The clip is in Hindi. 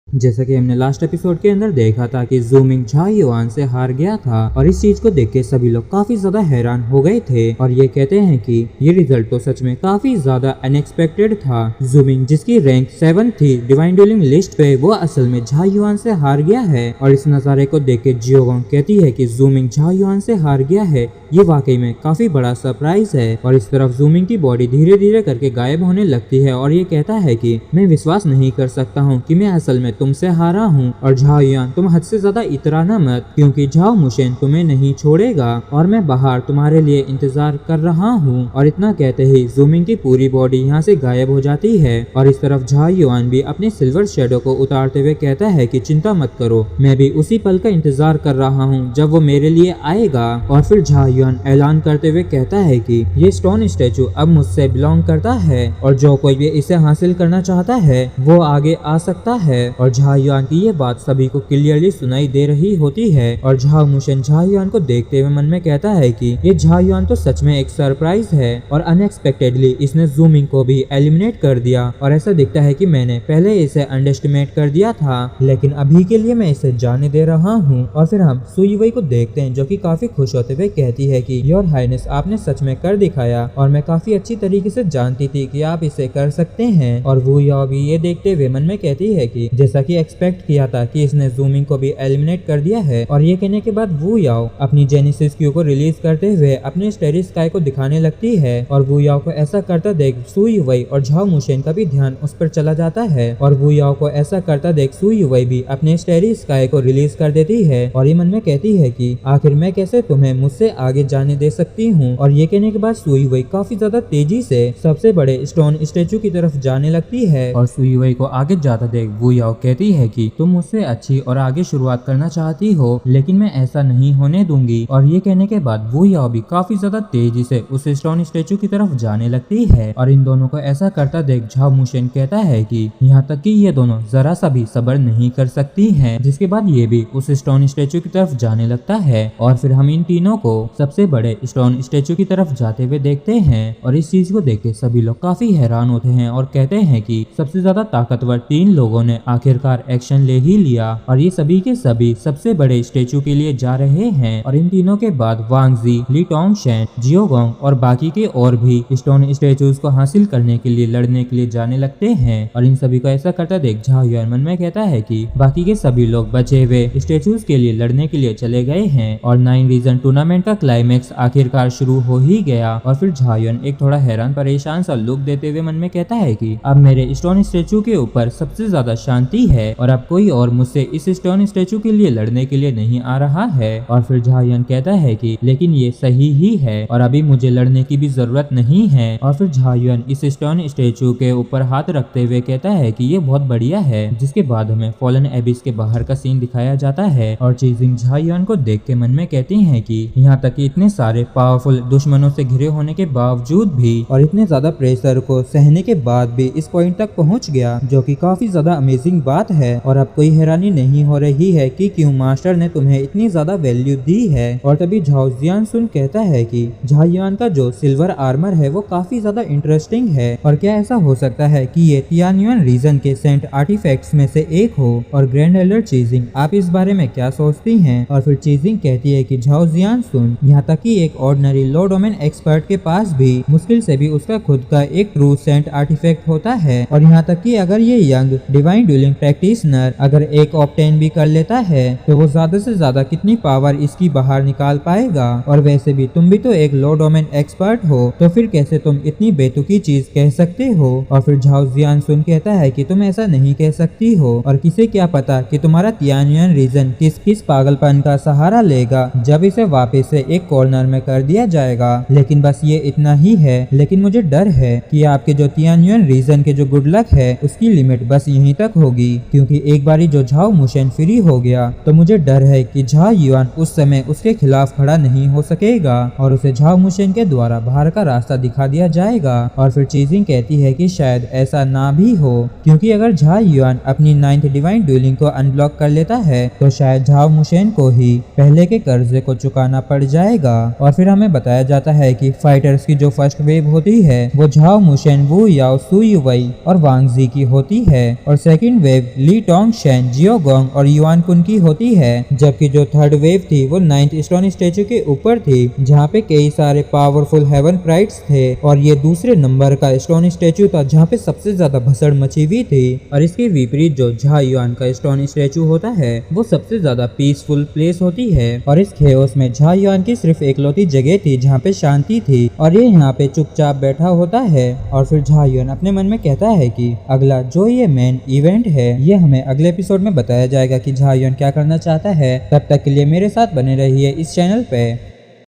जैसा कि हमने लास्ट एपिसोड के अंदर देखा था कि जूमिंग झाई युआन से हार गया था और इस चीज को देख के सभी लोग काफी ज्यादा हैरान हो गए थे और ये कहते हैं कि ये रिजल्ट तो सच में काफी ज्यादा अनएक्सपेक्टेड था। जूमिंग जिसकी रैंक 7 थी डिवाइन ड्यूलिंग लिस्ट पे, वो असल में झाई युआन से हार गया है। और इस नजारे को देख के जियोगोंग कहती है कि जूमिंग झाई युआन से हार गया है, ये वाकई में काफी बड़ा सरप्राइज है। और इस तरफ जूमिंग की बॉडी धीरे धीरे करके गायब होने लगती है और ये कहता है कि मैं विश्वास नहीं कर सकता हूँ कि मैं असल में तुमसे हारा हूँ। और झाओ युआन तुम हद से ज्यादा इतराना मत, क्योंकि झाओ मुशेन तुम्हें नहीं छोड़ेगा और मैं बाहर तुम्हारे लिए इंतजार कर रहा हूँ। और इतना कहते ही जूमिंग की पूरी बॉडी यहाँ से गायब हो जाती है। और इस तरफ झाओ युआन भी अपने सिल्वर शेडो को उतारते हुए कहता है कि चिंता मत करो, मैं भी उसी पल का इंतजार कर रहा हूँ जब वो मेरे लिए आएगा। और फिर झाओ युआन ऐलान करते हुए कहता है कि ये स्टोन स्टेचू अब मुझसे बिलोंग करता है और जो कोई भी इसे हासिल करना चाहता है वो आगे आ सकता है। और झाओ युआन की ये बात सभी को क्लियरली सुनाई दे रही होती है। और झाओ मुशेन झाओ युआन को देखते हुए मन में कहता है कि ये झाओ युआन तो सच में एक सरप्राइज है और अनएक्सपेक्टेडली इसने जूमिंग को भी एलिमिनेट कर दिया। और ऐसा दिखता है कि मैंने पहले इसे अंडरएस्टिमेट कर दिया था, लेकिन अभी के लिए मैं इसे जाने दे रहा हूँ। और फिर हम सुई वई को देखते हैं जो कि काफी खुश होते हुए कहती है कि योर हाइनेस आपने सच में कर दिखाया और मैं काफी अच्छी तरीके से जानती थी कि आप इसे कर सकते हैं। और वू याओ भी ये देखते हुए मन में कहती है कि जैसा कि एक्सपेक्ट किया था कि इसने जूमिंग को भी एलिमिनेट कर दिया है। और ये कहने के बाद वू याओ अपनी जेनेसिस क्यू को रिलीज करते हुए अपने स्टेरी स्काई को दिखाने लगती है। और वू याओ को ऐसा करता देख सुई वई और झाओ मुशेन का भी ध्यान उस पर चला जाता है। और वू याओ को ऐसा करता देख सुई वई भी अपने स्टेरी स्काई को रिलीज कर देती है और ये मन में कहती है कि आखिर मैं कैसे तुम्हें मुझसे आगे जाने दे सकती हूँ। और ये कहने के बाद सुई वई काफी ज्यादा तेजी से सबसे बड़े स्टोन स्टेचू की तरफ जाने लगती है। और सुई वई को आगे जाता देख वू याओ कहती है कि तुम मुझसे अच्छी और आगे शुरुआत करना चाहती हो, लेकिन मैं ऐसा नहीं होने दूंगी। और ये कहने के बाद वू याओ भी काफी ज्यादा तेजी से उस स्टोन स्टेचू की तरफ जाने लगती है। और इन दोनों को ऐसा करता देख झाओ मुशेन कहता है कि यहाँ तक कि ये दोनों जरा सा भी सब्र नहीं कर सकती हैं। जिसके बाद ये भी उस स्टोन स्टेचू की तरफ जाने लगता है। और फिर हम इन तीनों को सबसे बड़े स्टोन स्टेचू की तरफ जाते हुए देखते हैं। और इस चीज को देख के सभी लोग काफी हैरान होते हैं और कहते हैं कि सबसे ज्यादा ताकतवर 3 लोगों ने आखिरकार एक्शन ले ही लिया और ये सभी के सभी सबसे बड़े स्टेचू के लिए जा रहे हैं। और इन तीनों के बाद वांग जी, ली टोंगशेन, जियोगोंग और बाकी के और भी स्टोन स्टेचूज को हासिल करने के लिए लड़ने के लिए जाने लगते हैं। और इन सभी को ऐसा करता देख झाओ युआन मन में कहता है कि बाकी के सभी लोग बचे हुए स्टेचूज के लिए लड़ने के लिए चले गए हैं। और 9 रीजन टूर्नामेंट का क्लाइमेक्स आखिरकार शुरू हो ही गया। और फिर झाओ युआन एक थोड़ा हैरान परेशान सा लुक देते हुए मन में कहता है कि अब मेरे स्टोन स्टेचू के ऊपर सबसे ज्यादा शांति है और अब कोई और मुझसे इस स्टोन स्टेचू के लिए लड़ने के लिए नहीं आ रहा है। और फिर झाओ युआन कहता है कि लेकिन ये सही ही है और अभी मुझे लड़ने की भी जरूरत नहीं है। और फिर झाओ युआन इस स्टोन स्टेचू के ऊपर हाथ रखते हुए कहता है कि ये बहुत बढ़िया है। जिसके बाद हमें फॉलन एबिस के बाहर का सीन दिखाया जाता है और चीजिंग झाओ युआन को देख के मन में कहती है कि यहाँ तक कि इतने सारे पावरफुल दुश्मनों से घिरे होने के बावजूद भी और इतने ज्यादा प्रेशर को सहने के बाद भी इस पॉइंट तक पहुँच गया, जो कि काफी ज्यादा अमेजिंग बात है। और अब कोई हैरानी नहीं हो रही है कि क्यों मास्टर ने तुम्हें इतनी ज्यादा वैल्यू दी है। और तभी झाओ जियानसुन कहता है कि झाओ युआन का जो सिल्वर आर्मर है वो काफी ज्यादा इंटरेस्टिंग है और क्या ऐसा हो सकता है कि ये तियानयुआन रीजन के सेंट आर्टिफैक्ट्स में से एक हो। और ग्रैंड एल्डर चीजिंग आप इस बारे में क्या सोचती हैं? और फिर चीजिंग कहती है कि झाओ जियानसुन यहाँ तक कि एक ऑर्डिनरी लो डोमेन एक्सपर्ट के पास भी मुश्किल से भी उसका खुद का एक ट्रू सेंट आर्टिफैक्ट होता है। और यहाँ तक कि अगर ये यंग डिवाइन ड्यूलिंग प्रैक्टिशनर अगर एक ऑब्टेन भी कर लेता है तो वो ज्यादा से ज्यादा कितनी पावर इसकी बाहर निकाल पाएगा। और वैसे भी तुम भी तो एक लो डोमेन एक्सपर्ट हो, तो फिर कैसे तुम इतनी बेतुकी चीज कह सकते हो? और फिर झाओ जियानसुन कहता है कि तुम ऐसा नहीं कह सकती हो और किसे क्या पता कि तुम्हारा तियानयुआन रीजन किस किस पागलपन का सहारा लेगा जब इसे वापस से एक कॉर्नर में कर दिया जाएगा। लेकिन बस ये इतना ही है। लेकिन मुझे डर है कि आपके जो तियानयुआन रीजन के जो गुड लक है उसकी लिमिट बस यहीं तक होगी, क्योंकि एक बारी जो झाओ मुशेन फ्री हो गया तो मुझे डर है कि झाओ युआन उस समय उसके खिलाफ खड़ा नहीं हो सकेगा और उसे झाओ मुशेन के द्वारा बाहर का रास्ता दिखा दिया जाएगा। और फिर चीजिंग कहती है कि शायद ऐसा ना भी हो, क्योंकि अगर झाओ युआन अपनी 9th डिवाइन ड्यूलिंग को अनब्लॉक कर लेता है तो शायद झाओ मुशेन को ही पहले के कर्जे को चुकाना पड़ जाएगा। और फिर हमें बताया जाता है कि फाइटर्स की जो फर्स्ट वेव होती है वो झाओ मुशेन, वू याओ, सुई वई और वांग जी की होती है और सेकंड वेव वेव ली टोंग शेन, जियो गोंग और युआन कुन की होती है, जबकि जो थर्ड वेव थी वो 9th स्टोन स्टेचू के ऊपर थी, जहाँ पे कई सारे पावरफुल हेवन प्राइड्स थे। और ये दूसरे नंबर का स्टोन स्टेचू था जहाँ पे सबसे ज्यादा भसड़ मची हुई थी। और इसके विपरीत जो झा युआन का स्टोन स्टेचू होता है वो सबसे ज्यादा पीसफुल प्लेस होती है। और इस खेओस में झा युआन की सिर्फ एकलौती जगह थी जहाँ पे शांति थी, और ये यहाँ पे चुपचाप बैठा होता है। और फिर झा युआन अपने मन में कहता है कि अगला जो ये मेन इवेंट है ये हमें अगले एपिसोड में बताया जाएगा कि झा युआन क्या करना चाहता है। तब तक के लिए मेरे साथ बने रहिए इस चैनल पे।